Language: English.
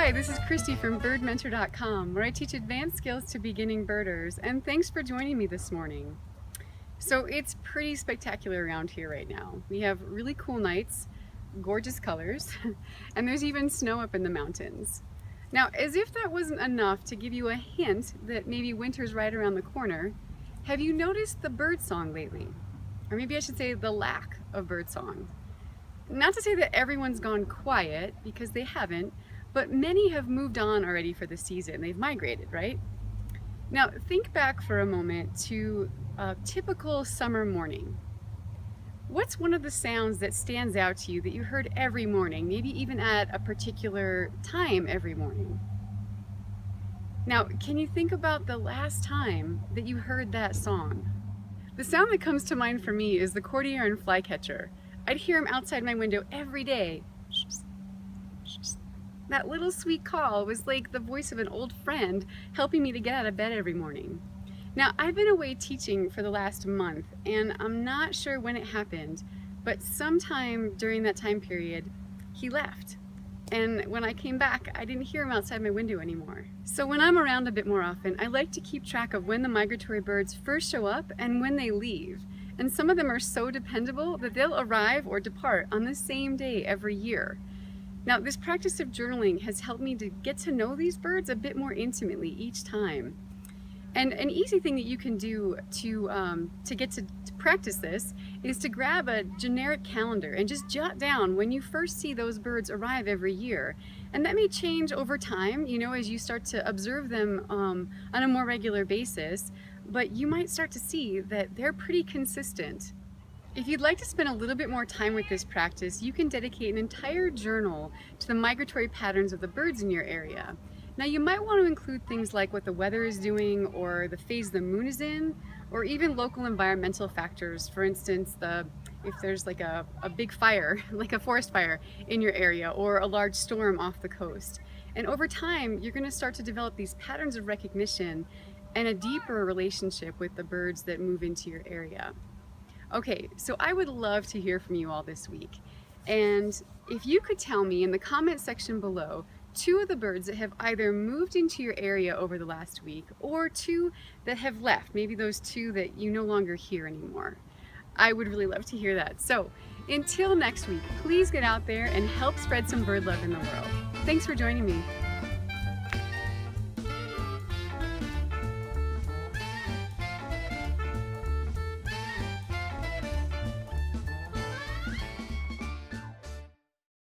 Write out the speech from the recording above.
Hi, this is Christy from birdmentor.com, where I teach advanced skills to beginning birders, and thanks for joining me this morning. So it's pretty spectacular around here right now. We have really cool nights, gorgeous colors, and there's even snow up in the mountains. Now, as if that wasn't enough to give you a hint that maybe winter's right around the corner, have you noticed the bird song lately? Or maybe I should say the lack of bird song. Not to say that everyone's gone quiet, because they haven't, but many have moved on already for the season. They've migrated, right? Now, think back for a moment to a typical summer morning. What's one of the sounds that stands out to you that you heard every morning, maybe even at a particular time every morning? Now, can you think about the last time that you heard that song? The sound that comes to mind for me is the courtier and flycatcher. I'd hear him outside my window every day. That little sweet call was like the voice of an old friend helping me to get out of bed every morning. Now, I've been away teaching for the last month, and I'm not sure when it happened, but sometime during that time period, he left. And when I came back, I didn't hear him outside my window anymore. So when I'm around a bit more often, I like to keep track of when the migratory birds first show up and when they leave. And some of them are so dependable that they'll arrive or depart on the same day every year. Now, this practice of journaling has helped me to get to know these birds a bit more intimately each time. And an easy thing that you can do to get to practice this is to grab a generic calendar and just jot down when you first see those birds arrive every year. And that may change over time, you know, as you start to observe them on a more regular basis, but you might start to see that they're pretty consistent. If you'd like to spend a little bit more time with this practice, you can dedicate an entire journal to the migratory patterns of the birds in your area. Now, you might want to include things like what the weather is doing, or the phase the moon is in, or even local environmental factors. For instance, if there's like a big fire, like a forest fire in your area, or a large storm off the coast. And over time, you're going to start to develop these patterns of recognition and a deeper relationship with the birds that move into your area. Okay, so I would love to hear from you all this week. And if you could tell me in the comment section below 2 of the birds that have either moved into your area over the last week, or 2 that have left, maybe those 2 that you no longer hear anymore. I would really love to hear that. So until next week, please get out there and help spread some bird love in the world. Thanks for joining me.